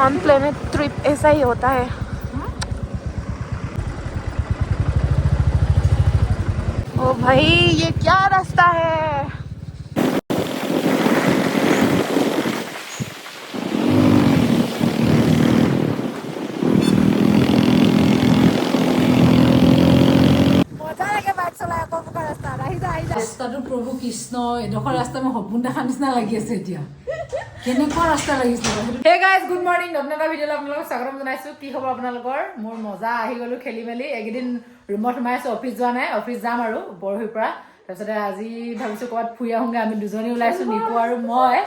On planet trip ऐसा ही होता है। ओ भाई ये क्या रास्ता है। मजा लगे बाइक चलाय अकमुका रास्ता ৰাস্তাটো প্ৰভু কৃষ্ণ এডোখৰ ৰাস্তা মই সপোন দেখা নিচিনা লাগি আছে এতিয়া কেনেকুৱা ৰাস্তা লাগিছে হে গাইজ গুড মৰ্নিং নতুন এটা ভিডিঅ'লৈ আপোনালোকক স্বাগতম জনাইছোঁ। কি খবৰ আপোনালোকৰ? মোৰ মজা আহি গ'লো খেলি মেলি এইকেইদিন ৰুমত সোমাইছোঁ, অফিচ যোৱা নাই, অফিচ যাম আৰু পৰহিৰ পৰা। তাৰপিছতে আজি ভাবিছোঁ ক'ৰবাত ফুৰি আহোঁগৈ। আমি দুজনী ওলাইছোঁ, নিকু আৰু মই।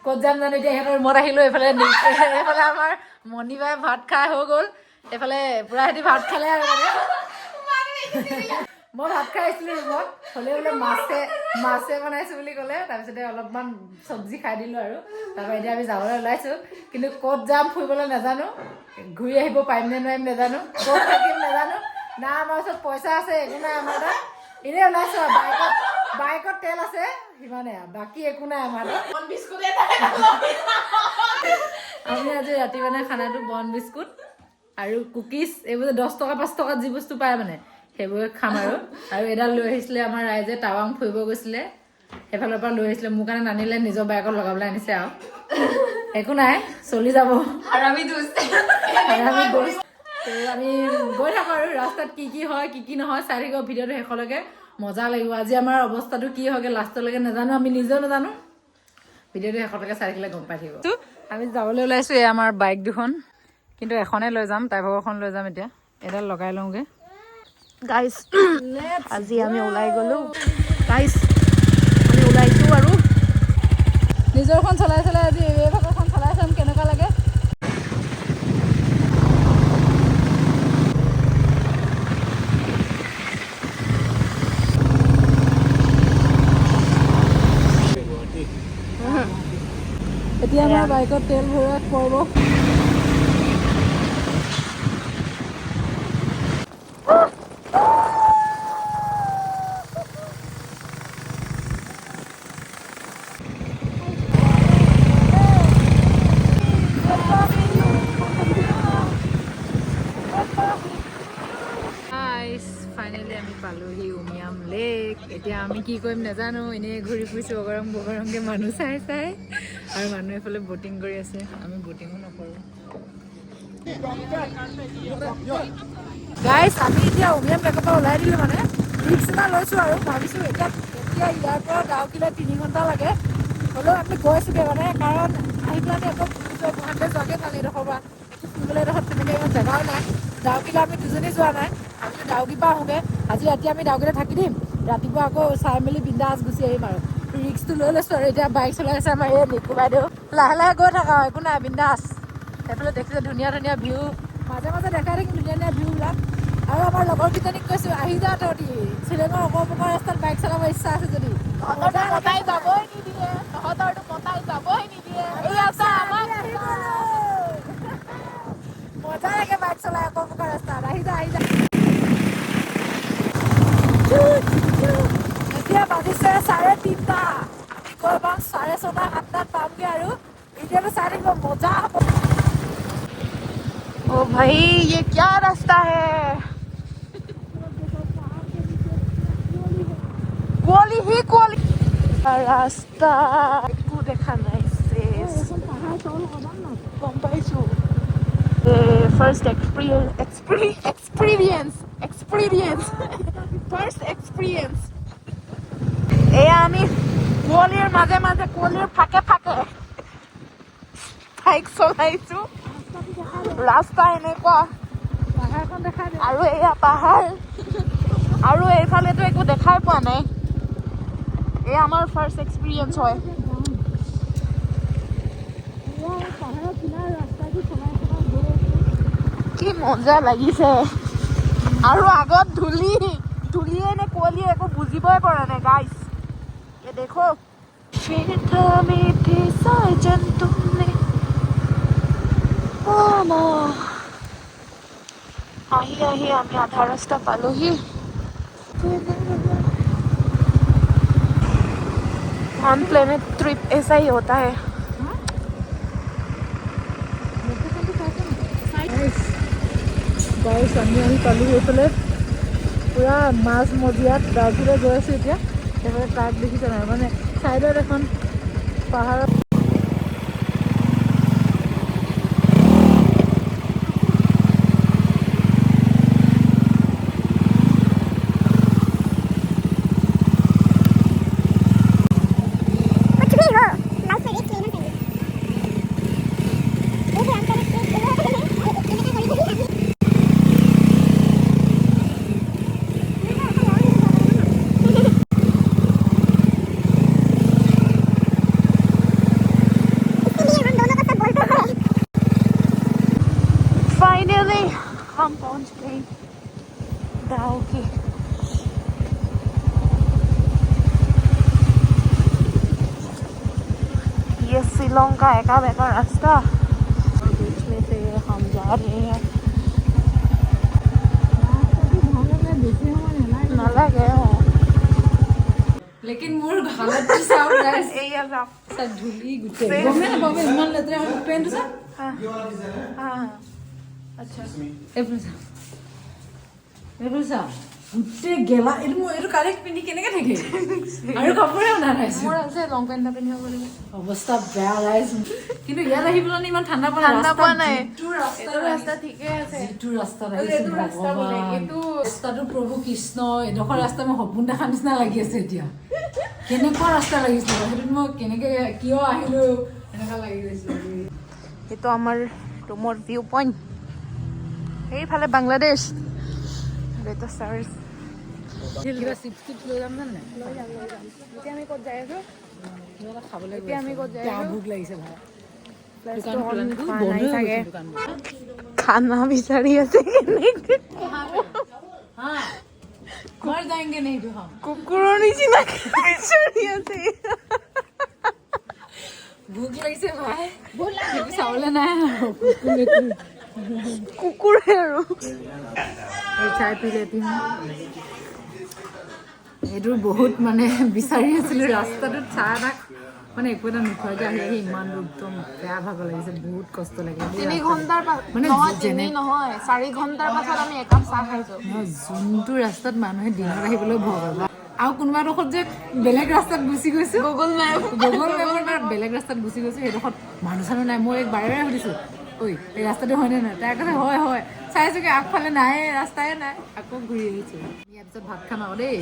ক'ত যাম জানো এতিয়া, সিহঁতৰ ৰুমত আহিলোঁ। এইফালে এইফালে আমাৰ মণিবাই ভাত খাই হৈ গ'ল, এইফালে পুৰা সিহঁতি ভাত খালে আৰু মই ভাত খাই আহিছিলোঁ ৰুমত, হ'লেও বোলে মাছে বনাইছোঁ বুলি ক'লে। তাৰপিছতে অলপমান চব্জি খাই দিলোঁ আৰু তাৰপৰা এতিয়া আমি যাবলৈ ওলাইছোঁ। কিন্তু ক'ত যাম ফুৰিবলৈ নাজানো, ঘূৰি আহিব পাৰিম নে নোৱাৰিম নাজানো, ক'ত থাকিম নাজানো, না আমাৰ ওচৰত পইচা আছে, একো নাই আমাৰ তাত। এনেই ওলাইছোঁ আৰু বাইকত তেল আছে সিমানে, বাকী একো নাই আমাৰ তাত। আমি আজি ৰাতি মানে খানাটো বন বিস্কুট আৰু কুকিজ, এইবোৰ 10 টকা 5 টকাত যি বস্তু পায় মানে সেইবোৰে খাম আৰু এডাল লৈ আহিছিলে আমাৰ ৰাইজে, টাৱাং ফুৰিব গৈছিলে, সেইফালৰ পৰা লৈ আহিছিলে। মোৰ কাৰণে নানিলে, নিজৰ বাইকত লগাবলৈ আনিছে আৰু একো নাই, চলি যাব। আমি গৈ থাকোঁ আৰু ৰাস্তাত কি কি হয় কি কি নহয় চাই থাকিব ভিডিঅ'টো শেষলৈকে, মজা লাগিব। আজি আমাৰ অৱস্থাটো কি হয়গে লাষ্টলৈকে নাজানো, আমি নিজেও নাজানো, ভিডিঅ'টো শেষলৈকে চাই থাকিলে গম পাই থাকিব। আমি যাবলৈ ওলাইছোঁ, এই আমাৰ বাইক দুখন, কিন্তু এখনেই লৈ যাম, ড্ৰাইভাৰখন লৈ যাম। এতিয়া এডাল লগাই লওঁগৈ গাইজ। আজি আমি ওলাই গ'লোঁ গাইজ, আমি ওলাইছোঁ আৰু নিজৰখন চলাই চলাই আজি এই ভাগৰখন চলাই চাম কেনেকুৱা লাগে। এতিয়া আমাৰ বাইকত তেল ভৰোৱা পৰ্ব। ফাইনেলি আমি পালোহি উমিয়াম লেক। এতিয়া আমি কি কৰিম নাজানো, এনেই ঘূৰি ফুৰিছোঁ অগৰং বগৰংকৈ মানুহ চাই চাই, আৰু মানুহ এইফালে বটিং কৰি আছে, আমি বটিঙো নকৰোঁ। গাইজ আমি এতিয়া উমিয়াম লেকৰ পৰা ওলাই দিলোঁ, মানে ৰিক্স এটা লৈছোঁ আৰু ভাবিছোঁ এতিয়া ইয়াৰ পৰা ডাউকিলৈ 3 ঘণ্টা লাগে, হ'লেও আমি গৈছোঁগৈ মানে, কাৰণ আহি পেলাই আকৌ গুৱাহাটীলৈ যোৱাকৈ ভাল এইডোখৰ পৰা, একো ফুৰিবলৈ এডোখৰত তেনেকৈ ইমান জেগাও নাই। ডাউকিলৈ আমি দুজনী যোৱা নাই, আমি ডাউকিৰ পৰা আহোঁগৈ। আজি ৰাতি আমি ডাউকিলৈ থাকি দিম, ৰাতিপুৱা আকৌ চাই মেলি বিন্দাছ গুচি আহিম আৰু ৰিক্সটো লৈ লৈছোঁ। আৰু এতিয়া বাইক চলাই আছে আমাৰ এই নিকু বাইদেউ, লাহে লাহে গৈ থাকা একো নাই, বিন্দাছ। সেইফালে দেখিছে ধুনীয়া ধুনীয়া ভিউ, মাজে মাজে দেখাই থাকিম ধুনীয়া ধুনীয়া ভিউবিলাক। আৰু আমাৰ লগৰকেইজনীক কৈছোঁ আহি যা তহঁতি, শ্বিলঙৰ অকমুকৰ ৰাস্তাত বাইক চলাব ইচ্ছা আছে যদি। মতাই যাবই নিদিয়ে, তহঁতৰটো মতাই যাবই নিদিয়ে, মজা লাগে বাইক চলাই অকমুকৰ ৰাস্তাত, আহি যা আহি যা। এতিয়া বাজিছে 3:30, আমি গৈ পাম 6:30 7টাত পামগৈ আৰু ভিডিঅ'টো চাই থাকিব, মজা হ'ব। ओ भाई ये क्या रास्ता है, कुआली ही कुआली रास्ता, একো দেখা নাই শেষ, গম পাইছোঁ। ফাৰ্ষ্ট এক্সপিৰিয়েঞ্চ এয়া আমি কুঁৱলীৰ মাজে মাজে, কুঁৱলীৰ ফাকে ফাকে বাইক চলাইছোঁ। ৰাস্তা এনেকুৱা, আৰু এয়া পাহাৰ, আৰু এইফালেতো একো দেখাই পোৱা নাই। এয়া আমাৰ ফাৰ্ষ্ট এক্সপিৰিয়েঞ্চ হয়। কি মজা লাগিছে, আৰু আগত ধূলিয়ে নে কুঁৱলীয়ে একো বুজিবই পৰা নাই গাইছ। ये देखो फिर थामे थे साजन तुमने, আহি আহি আমি আধা ৰাস্তা পালোহি। ऑन प्लेनेट ट्रिप ऐसा ही होता है। গাড়ী আমি পালোঁ সেইফালে পূৰা মাছ মজিয়াত ডাউকিলৈ গৈ আছোঁ এতিয়া সেইফালে ট্ৰাক দেখিছে নাই মানে ছাইডত এখন পাহাৰত Finally, हम पहुंच गए डाउकी। ये शिलोंग का एका बेका रास्ता और बीच में से हम जा रहे हैं। नालागे हो लेकिन मोर हालत की साउंड गाइस सब झुली गुटे गमे ना बाबा इमान लेतरे हम पेंट सा हाँ अच्छा एप्रिसा गुटे गेला एरु कारेक्ट पिनी केनेके থাকে আৰু কাপোৰে না নাইছে মোৰ আছে লং পেন্ট এটা পিন্ধিব লাগিব অৱস্থা বেয়া গাইস কিন্তু ইয়াত আহিবলৈ ইমান ঠাণ্ডা পোৱা নাই এইটো ৰাস্তা ঠিকে আছে এইটো ৰাস্তা এইটো ৰাস্তাটো প্ৰভু কৃষ্ণ এডোখৰ ৰাস্তা মই সপোন দেখা নিচিনা লাগি আছে এতিয়া কেনেকুৱা ৰাস্তা লাগিছে সেইটো মই কেনেকে কিয় আহিলো এনেকা লাগি গৈছে এইটো আমাৰ ৰুমৰ ভিউ পইণ্ট এইফালে বাংলাদেশ বেটা চাৰ্চ কিবা চিপছ লৈ যাম নে এতিয়া আমি ক'ত যাই আছো কিবা খাবলৈ এতিয়া আমি ক'ত যাই আছো ভোক লাগিছে ভাই खाना বিচাৰি আছে हाँ मर जाएंगे नहीं तो हम কুকুৰৰ নিচিনা বিচাৰি আছে भूख লাগিছে ভাই ভোক লাগিছে চাউলে নাই কুকুৰে আৰু এই চাই পি লেতি এইটো বহুত মানে বিচাৰি আছিলো ৰাস্তাটোত চাহ না মানে একো এটা নোখোৱাকৈ আহি ইমান একদম বেয়া ভাগ লাগিছে বহুত কষ্ট লাগিছে 3 ঘণ্টাৰ মানে নহয় 4 ঘণ্টাৰ পাছত আমি একাপ চাহ খাইছো যোনটো ৰাস্তাত মানুহে দিনত আহিবলৈ ভয় কৰে আৰু কোনোবা ডোখৰত যে বেলেগ ৰাস্তাত গুচি গৈছো গুগল মেপৰ বেলেগ ৰাস্তাত গুচি গৈছো সেইডোখৰত মানুহ চানুহ নাই মই বাৰে বাৰে সুধিছো ঐ এই ৰাস্তাটো হয়নে নাই তাৰ কথা হয় চাইছোগে আগফালে নাই ৰাস্তাই নাই আকৌ ঘূৰি আহিছো ইয়াৰ পিছত ভাত খাম আৰু দেই